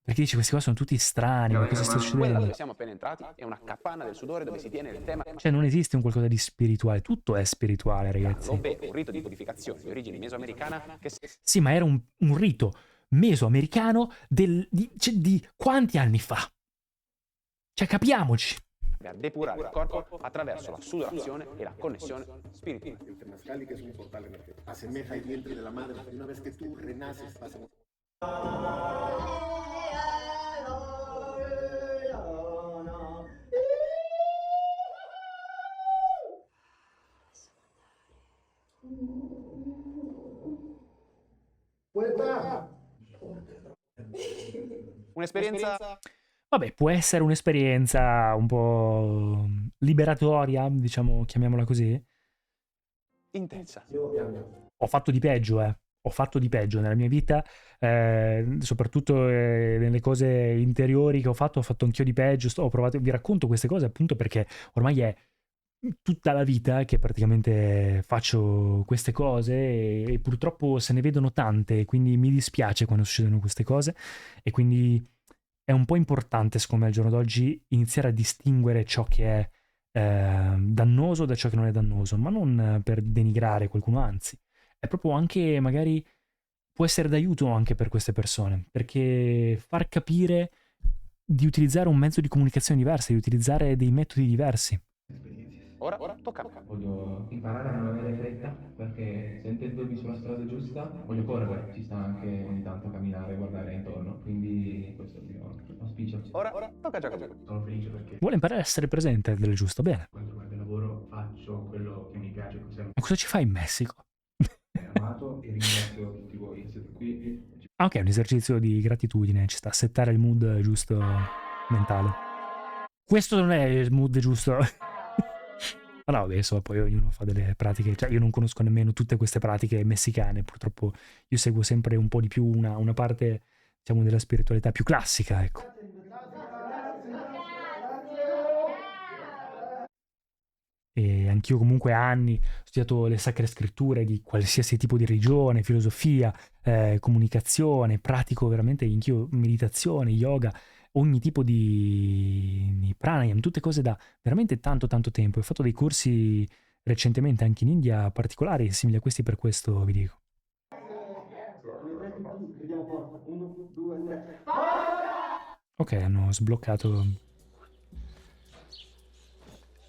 Speaker 1: Perché dice questi qua sono tutti strani, ma cosa sta
Speaker 6: Quella
Speaker 1: succedendo?
Speaker 6: dove siamo appena entrati è una capanna del sudore dove si tiene il tema,
Speaker 1: Cioè non esiste un qualcosa di spirituale, tutto è spirituale ragazzi.
Speaker 6: ovvero un rito di purificazione di origine mesoamericana che
Speaker 1: Sì, ma era un rito mesoamericano di quanti anni fa? Cioè capiamoci.
Speaker 6: serve a depurare il corpo attraverso la sudorazione e la connessione spirituale.
Speaker 9: El temazcal, que es un portal energético, asemeja el vientre de la madre. Y una vez que tú renaces, vas a...
Speaker 6: Un'esperienza
Speaker 1: Vabbè, può essere un'esperienza un po' liberatoria, diciamo, chiamiamola così.
Speaker 6: intensa.
Speaker 1: Ho fatto di peggio, Ho fatto di peggio nella mia vita, soprattutto nelle cose interiori che ho fatto anch'io di peggio. Ho provato, vi racconto queste cose appunto perché ormai è tutta la vita che praticamente faccio queste cose e purtroppo se ne vedono tante, quindi mi dispiace quando succedono queste cose e quindi è un po' importante secondo me al giorno d'oggi iniziare a distinguere ciò che è dannoso da ciò che non è dannoso, ma non per denigrare qualcuno, anzi è proprio anche magari può essere d'aiuto anche per queste persone, perché far capire di utilizzare un mezzo di comunicazione diverso, di utilizzare dei metodi diversi.
Speaker 6: Ora tocca a me.
Speaker 10: Voglio imparare a non avere fretta perché sentendomi sulla strada giusta voglio correre, ci sta anche ogni tanto camminare e guardare intorno, quindi questo è il mio auspicio.
Speaker 6: Ora tocca a Giacomo.
Speaker 10: Sono felice perché
Speaker 1: Vuole imparare a essere presente del giusto, bene.
Speaker 10: quando guardo il lavoro faccio quello che mi piace, così
Speaker 1: Ma cosa ci fai in Messico?
Speaker 10: amato e ringrazio tutti voi che siete qui.
Speaker 1: Ah, ok, un esercizio di gratitudine, ci sta, settare il mood giusto mentale. Questo non è il mood giusto. Ma no, adesso poi ognuno fa delle pratiche, cioè io non conosco nemmeno tutte queste pratiche messicane, purtroppo io seguo sempre un po' di più una parte, diciamo, della spiritualità più classica, ecco. E anch'io comunque a anni ho studiato le sacre scritture di qualsiasi tipo di religione, filosofia, comunicazione, pratico veramente anch'io meditazione, yoga, ogni tipo di pranayam, tutte cose da veramente tanto tanto tempo. Ho fatto dei corsi recentemente anche in India particolari simili a questi, per questo vi dico. Ok, hanno sbloccato.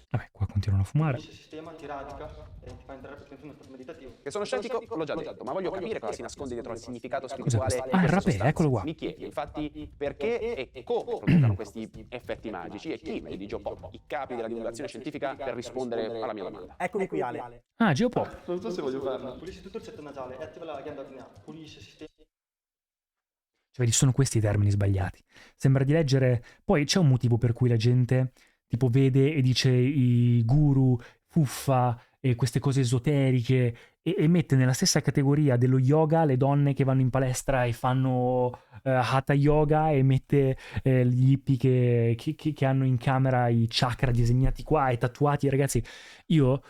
Speaker 1: Vabbè, qua continuano a fumare.
Speaker 4: Il sistema ti radica e ti fa entrare in uno stato meditativo.
Speaker 6: Che sono scettico, l'ho già detto, ma voglio capire cosa si nasconde dietro al significato spirituale di
Speaker 1: Ah, il
Speaker 6: queste
Speaker 1: rapè,
Speaker 6: sostanze.
Speaker 1: eccolo qua.
Speaker 6: Mi chiedo, infatti, perché e come producano questi effetti magici e chi, meglio di Geopop, i capi della divulgazione scientifica, per rispondere alla mia domanda.
Speaker 9: Eccomi qui, Ale.
Speaker 1: Ah, Geopop.
Speaker 2: Non so se voglio farlo.
Speaker 4: Pulisci tutto il setto nasale e attiva la ghiandola pineale. Pulisci il sistema.
Speaker 1: Cioè, vedi, sono questi i termini sbagliati. Sembra di leggere. Poi c'è un motivo per cui la gente tipo vede e dice i guru, fuffa e queste cose esoteriche e mette nella stessa categoria dello yoga le donne che vanno in palestra e fanno hatha yoga, e mette gli hippie che hanno in camera i chakra disegnati qua e tatuati. Ragazzi, io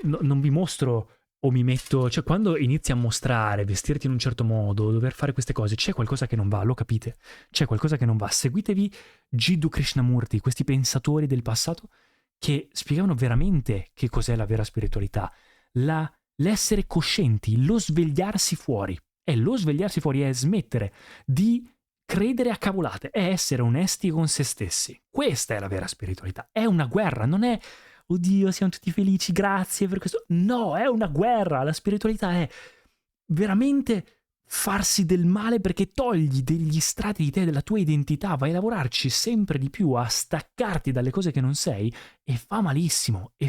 Speaker 1: non vi mostro o mi metto, cioè quando inizi a mostrare, vestirti in un certo modo, dover fare queste cose, c'è qualcosa che non va, lo capite? C'è qualcosa che non va. Seguitevi Jiddu Krishnamurti, questi pensatori del passato che spiegavano veramente che cos'è la vera spiritualità, l'essere coscienti, lo svegliarsi fuori. E lo svegliarsi fuori è smettere di credere a cavolate, è essere onesti con se stessi. Questa è la vera spiritualità. È una guerra, non è oddio, siamo tutti felici, grazie per questo. No, è una guerra. La spiritualità è veramente farsi del male perché togli degli strati di te, della tua identità, vai a lavorarci sempre di più, a staccarti dalle cose che non sei, e fa malissimo, e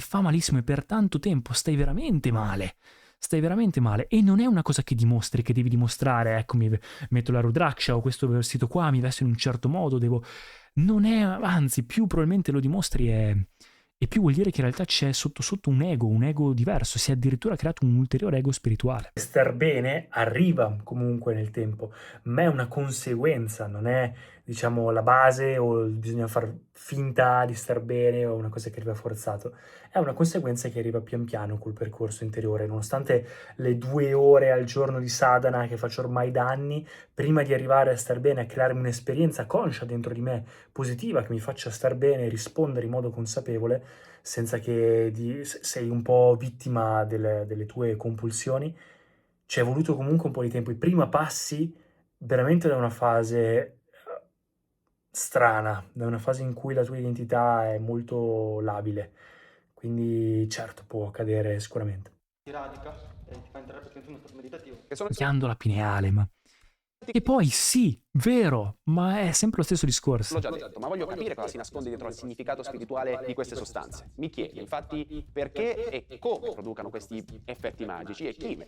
Speaker 1: per tanto tempo stai veramente male. Stai veramente male, e non è una cosa che dimostri, che devi dimostrare, ecco, mi metto la rudraksha o questo vestito qua, mi vesto in un certo modo, devo. Non è, anzi, più probabilmente lo dimostri e più vuol dire che in realtà c'è sotto sotto un ego diverso, si è addirittura creato un ulteriore ego spirituale. Star bene arriva comunque nel tempo, ma è una conseguenza, non è, diciamo, la base o bisogna far finta di star bene o una cosa che arriva forzato. È una conseguenza che arriva pian piano col percorso interiore, nonostante le 2 ore al giorno di sadhana che faccio ormai da anni, prima di arrivare a star bene, a crearmi un'esperienza conscia dentro di me, positiva, che mi faccia star bene e rispondere in modo consapevole, senza che sei un po' vittima delle tue compulsioni. Ci è voluto comunque un po' di tempo. I primi passi veramente da una fase strana, da una fase in cui la tua identità è molto labile. Quindi certo, può accadere sicuramente.
Speaker 4: Ti radica e ti fa entrare in uno stato meditativo.
Speaker 1: Ghiandola pineale, ma. E poi sì, vero, ma è sempre lo stesso discorso.
Speaker 6: L'ho già detto, ma voglio capire cosa si nasconde dietro al significato spirituale di queste sostanze. Mi chiedo, infatti, perché e come producano questi effetti magici e chi.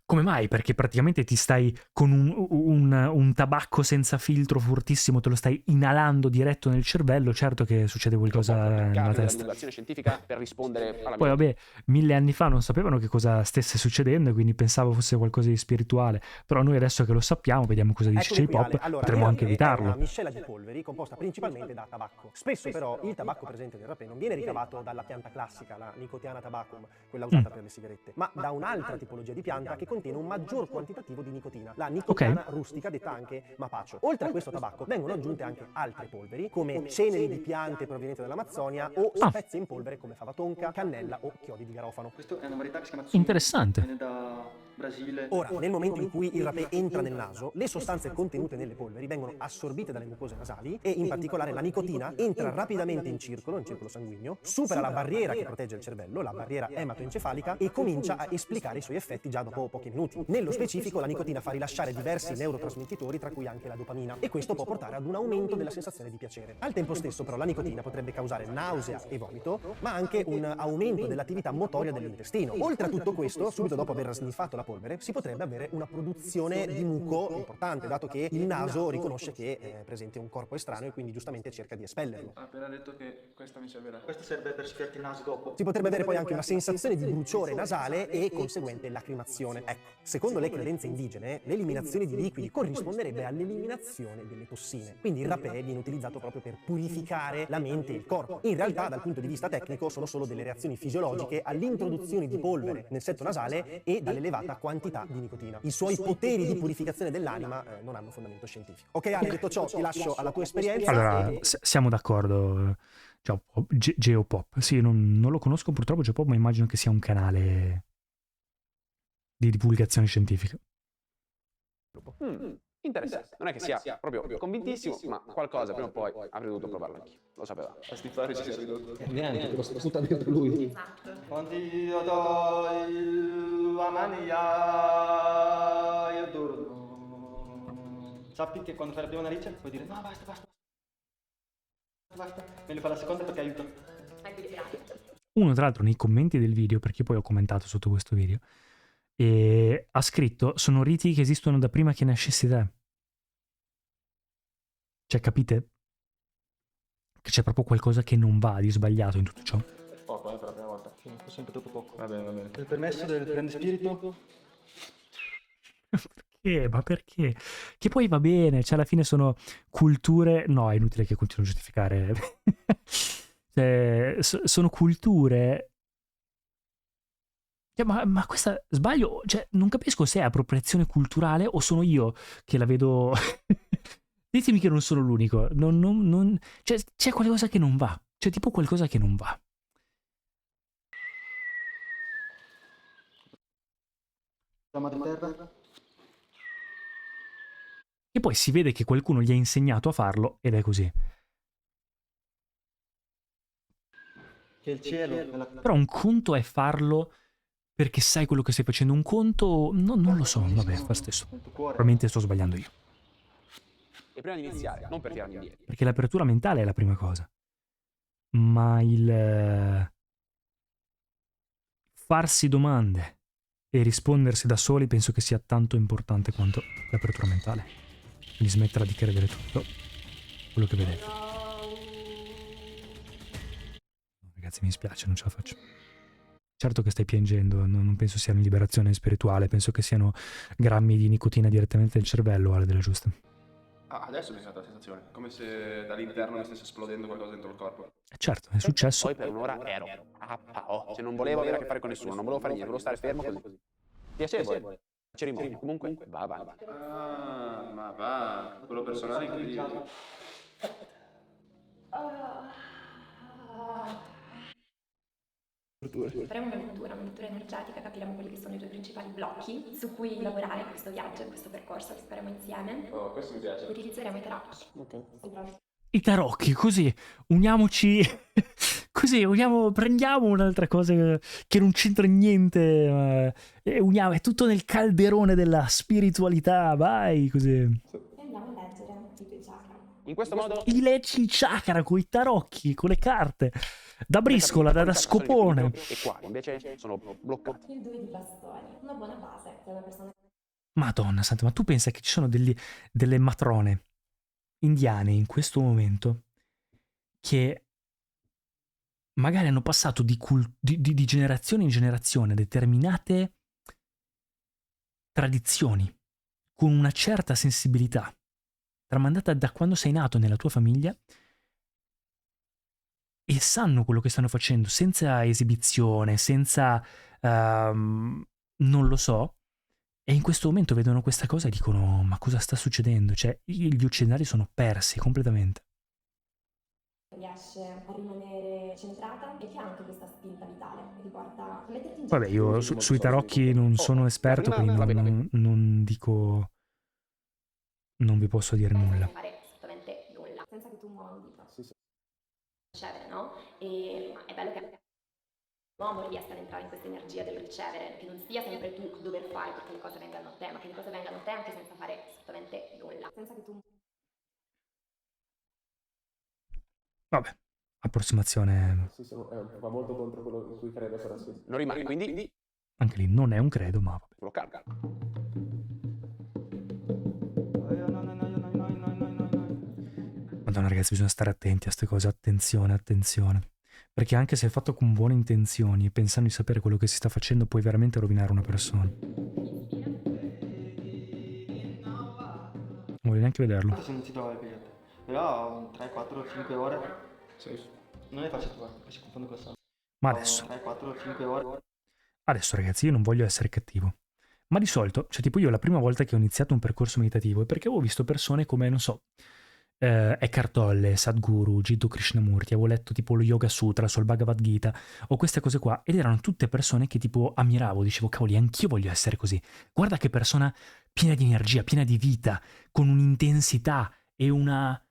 Speaker 1: Come mai? Perché praticamente ti stai con un tabacco senza filtro fortissimo, te lo stai inalando diretto nel cervello, certo che succede qualcosa nella testa.
Speaker 6: Divulgazione scientifica per rispondere alla
Speaker 1: Poi vabbè, 1000 anni fa non sapevano che cosa stesse succedendo e quindi pensavo fosse qualcosa di spirituale, però noi adesso che lo sappiamo, vediamo cosa dice J-Pop,
Speaker 9: allora,
Speaker 1: potremmo anche evitarlo.
Speaker 9: È una miscela di polveri composta principalmente da tabacco. Spesso però il tabacco presente nel rapè non viene ricavato dalla pianta classica, la Nicotiana tabacum, quella usata per le sigarette, ma da un'altra tipologia di pianta che contiene un maggior quantitativo di nicotina, la Nicotiana rustica, detta anche mapacio. Oltre a questo tabacco vengono aggiunte anche altre polveri, come ceneri di piante provenienti dall'Amazzonia o spezie in polvere come fava tonka, cannella o chiodi di garofano.
Speaker 4: Questo è una varietà che si chiama Tsumi.
Speaker 1: Interessante.
Speaker 4: Viene da Brasile.
Speaker 9: Ora, nel momento in cui il rapè entra nel naso, le sostanze contenute nelle polveri vengono assorbite dalle mucose nasali e in particolare la nicotina entra rapidamente in circolo sanguigno, supera la barriera che protegge il cervello, la barriera ematoencefalica, e comincia a esplicare i suoi effetti già dopo pochi minuti. Nello specifico la nicotina fa rilasciare diversi neurotrasmettitori, tra cui anche la dopamina, e questo può portare ad un aumento della sensazione di piacere. Al tempo stesso però la nicotina potrebbe causare nausea e vomito, ma anche un aumento dell'attività motoria dell'intestino. Oltre a tutto questo, subito dopo aver sniffato la polvere, si potrebbe avere una produzione di muco importante, dato che il naso riconosce che è presente un corpo estraneo e quindi giustamente cerca di espellerlo.
Speaker 2: Ha appena detto che questa mi servirà.
Speaker 4: Questo serve per soffiarti il naso dopo.
Speaker 9: Si potrebbe avere poi anche una sensazione di bruciore nasale e conseguente lacrimazione. Ecco, secondo le credenze indigene, l'eliminazione di liquidi corrisponderebbe all'eliminazione delle tossine. Quindi il rapè viene utilizzato proprio per purificare la mente e il corpo. In realtà, dal punto di vista tecnico, sono solo delle reazioni fisiologiche all'introduzione di polvere nel setto nasale e dall'elevata quantità di nicotina. I suoi poteri di purificazione dell'anima non hanno fondamento scientifico. Ok Ale, detto ciò, ti lascio alla tua esperienza.
Speaker 1: Allora, siamo d'accordo. Geopop. Sì, non lo conosco purtroppo Geopop, ma immagino che sia un canale di divulgazione scientifica.
Speaker 6: Interessante. Non è che sia proprio convintissimo, ma qualcosa prima o poi avrei dovuto provarlo anch'io. Lo sapevamo.
Speaker 2: A stiffare ci sei ridotto.
Speaker 7: Neanche, te lo sputa dentro lui.
Speaker 5: Esatto.
Speaker 4: Quanti io do la mania io torno. Sappi che quando fai la prima narice puoi dire no basta. Meglio fare la seconda perché aiuta.
Speaker 1: Uno tra l'altro nei commenti del video, perché poi ho commentato sotto questo video, e ha scritto: sono riti che esistono da prima che nascessi te. Cioè, capite? Che c'è proprio qualcosa che non va, di sbagliato in tutto ciò.
Speaker 2: Poco, per la prima volta.
Speaker 4: Sì, sempre troppo poco.
Speaker 2: Va bene.
Speaker 4: Il permesso del grande spirito.
Speaker 1: Perché? Ma perché? Che poi va bene, cioè alla fine sono culture... No, è inutile che continuo a giustificare. Cioè, sono culture... Cioè, ma questa sbaglio, cioè non capisco se è appropriazione culturale o sono io che la vedo... Ditemi che non sono l'unico. Cioè, c'è qualcosa che non va. C'è tipo qualcosa che non va.
Speaker 4: La madriterra.
Speaker 1: E poi si vede che qualcuno gli ha insegnato a farlo ed è così.
Speaker 4: Che il cielo è la...
Speaker 1: Però un conto è farlo perché sai quello che stai facendo. Un conto... non lo so, vabbè, fa stesso. Probabilmente sto sbagliando io.
Speaker 6: E prima di iniziare, non per tirarmi indietro.
Speaker 1: Perché l'apertura mentale è la prima cosa. Ma il... farsi domande e rispondersi da soli penso che sia tanto importante quanto l'apertura mentale. Quindi smetterla di credere tutto quello che vedete. Ragazzi, mi spiace, non ce la faccio. Certo che stai piangendo, non penso sia una liberazione spirituale, penso che siano grammi di nicotina direttamente nel cervello, Ale della Giusta.
Speaker 2: Ah, adesso mi è stata la sensazione, come se dall'interno mi stesse esplodendo qualcosa dentro il corpo.
Speaker 1: Certo, è successo.
Speaker 6: Poi per un'ora ero APO, cioè non volevo avere a che fare con nessuno, non volevo fare niente, volevo stare fermo così. Piacevole, cerimonia, comunque va avanti.
Speaker 2: Ah, ma va, quello personale è incredibile.
Speaker 5: Faremo una lettura energetica, capiremo quelli che sono i tuoi principali blocchi su cui lavorare in questo viaggio, in questo percorso che faremo insieme.
Speaker 2: Oh, questo mi piace.
Speaker 5: Utilizzeremo i tarocchi.
Speaker 2: Ok.
Speaker 1: I tarocchi, così, uniamoci, così, prendiamo un'altra cosa che non c'entra niente, e uniamo, è tutto nel calderone della spiritualità, vai, così.
Speaker 5: E andiamo a leggere i tuoi chakra.
Speaker 6: In questo modo...
Speaker 1: Leggi il chakra con i tarocchi, con le carte, da briscola, da scopone.
Speaker 6: E qua invece sono bloccati.
Speaker 5: Il 2 di bastoni, una buona base per una persona.
Speaker 1: Madonna santa, ma tu pensa che ci sono delle matrone indiane in questo momento che magari hanno passato di generazione in generazione determinate tradizioni con una certa sensibilità tramandata da quando sei nato nella tua famiglia e sanno quello che stanno facendo senza esibizione, senza non lo so. E in questo momento vedono questa cosa e dicono: ma cosa sta succedendo? Cioè, gli occidentali sono persi completamente.
Speaker 5: Riesce a rimanere centrata e che ha anche questa spinta vitale che ti porta a metterti in
Speaker 1: Vabbè, io sui tarocchi non sono esperto, quindi non dico... non vi posso dire nulla.
Speaker 5: Non fare assolutamente nulla, senza che tu muova un dito. Ricevere, no? E è bello che l'uomo riesca ad entrare in questa energia del ricevere, che non sia sempre tu a dover fare perché le cose vengano a te, ma che le cose vengano a te anche senza fare assolutamente nulla. Senza che tu...
Speaker 1: Vabbè, approssimazione...
Speaker 9: Sì, va molto contro quello in cui credo, però sì.
Speaker 6: Non rimane, quindi...
Speaker 1: Anche lì non è un credo, ma vabbè.
Speaker 6: Lo carga.
Speaker 1: Madonna ragazzi, bisogna stare attenti a queste cose, attenzione. Perché anche se è fatto con buone intenzioni e pensando di sapere quello che si sta facendo, puoi veramente rovinare una persona. Non voglio neanche vederlo.
Speaker 4: Se non si trova il biglietto. Però 3, 4, 5 ore.
Speaker 2: Sì.
Speaker 4: Non è facile trovare, poi si confonde con il
Speaker 1: Ma adesso...
Speaker 4: 3, 4, 5 ore.
Speaker 1: Adesso ragazzi, io non voglio essere cattivo. Ma di solito, cioè tipo io la prima volta che ho iniziato un percorso meditativo è perché avevo visto persone come, non so, Eckhart Tolle, Sadhguru, Jiddu Krishnamurti, avevo letto tipo lo Yoga Sutra sul Bhagavad Gita o queste cose qua, ed erano tutte persone che tipo ammiravo, dicevo cavoli, anch'io voglio essere così. Guarda che persona piena di energia, piena di vita, con un'intensità e un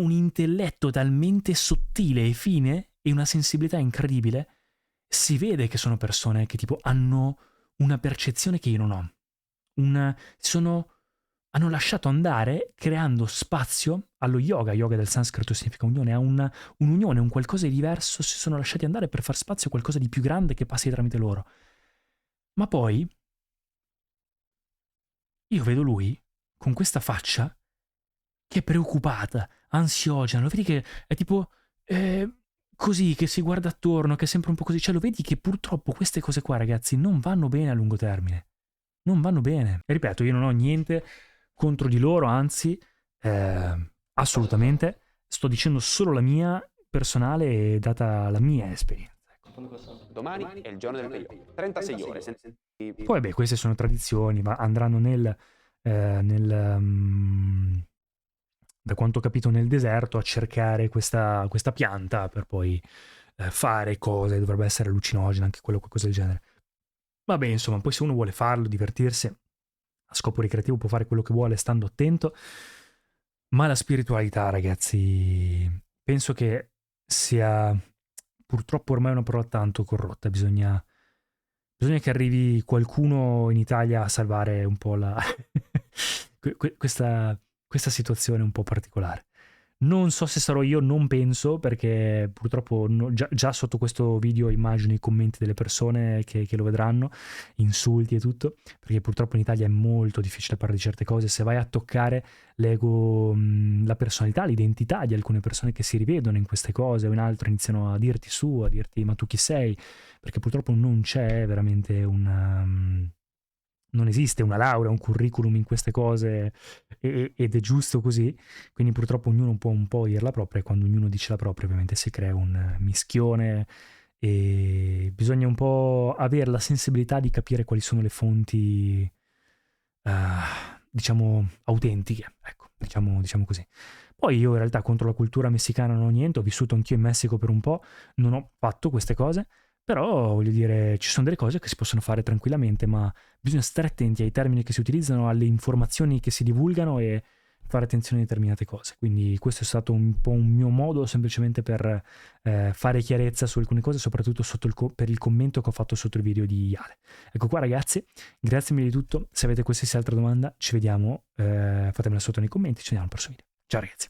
Speaker 1: intelletto talmente sottile e fine e una sensibilità incredibile. Si vede che sono persone che tipo hanno una percezione che io non ho. Hanno lasciato andare creando spazio allo yoga. Yoga del sanscrito significa unione, a un'unione, un qualcosa di diverso. Si sono lasciati andare per far spazio a qualcosa di più grande che passi tramite loro. Ma poi io vedo lui con questa faccia che è preoccupata, ansiogena, lo vedi che è tipo così, che si guarda attorno, che è sempre un po' così, cioè lo vedi che purtroppo queste cose qua, ragazzi, non vanno bene a lungo termine, non vanno bene. E ripeto, io non ho niente contro di loro, anzi, assolutamente, sto dicendo solo la mia personale e data la mia esperienza.
Speaker 6: Domani è il giorno del Peyote, 36 ore.
Speaker 1: Poi beh, queste sono tradizioni, ma andranno da quanto ho capito nel deserto a cercare questa pianta per poi fare cose, dovrebbe essere allucinogena anche quello, qualcosa del genere. Vabbè, insomma, poi se uno vuole farlo, divertirsi, a scopo ricreativo può fare quello che vuole stando attento, ma la spiritualità, ragazzi, penso che sia purtroppo ormai una parola tanto corrotta. Bisogna che arrivi qualcuno in Italia a salvare un po' questa situazione un po' particolare. Non so se sarò io, non penso, perché purtroppo già sotto questo video immagino i commenti delle persone che lo vedranno, insulti e tutto, perché purtroppo in Italia è molto difficile parlare di certe cose. Se vai a toccare l'ego, la personalità, l'identità di alcune persone che si rivedono in queste cose o in altre, iniziano a dirti su, a dirti ma tu chi sei, perché purtroppo non c'è veramente non esiste una laurea, un curriculum in queste cose ed è giusto così, quindi purtroppo ognuno può un po' dire la propria, e quando ognuno dice la propria ovviamente si crea un mischione e bisogna un po' avere la sensibilità di capire quali sono le fonti diciamo autentiche, ecco, diciamo così. Poi io in realtà contro la cultura messicana non ho niente, ho vissuto anch'io in Messico per un po', non ho fatto queste cose, però voglio dire, ci sono delle cose che si possono fare tranquillamente, ma bisogna stare attenti ai termini che si utilizzano, alle informazioni che si divulgano e fare attenzione a determinate cose. Quindi questo è stato un po' un mio modo semplicemente per fare chiarezza su alcune cose, soprattutto per il commento che ho fatto sotto il video di Ale. Ecco qua ragazzi, grazie mille di tutto. Se avete qualsiasi altra domanda ci vediamo, fatemela sotto nei commenti, ci vediamo al prossimo video. Ciao ragazzi.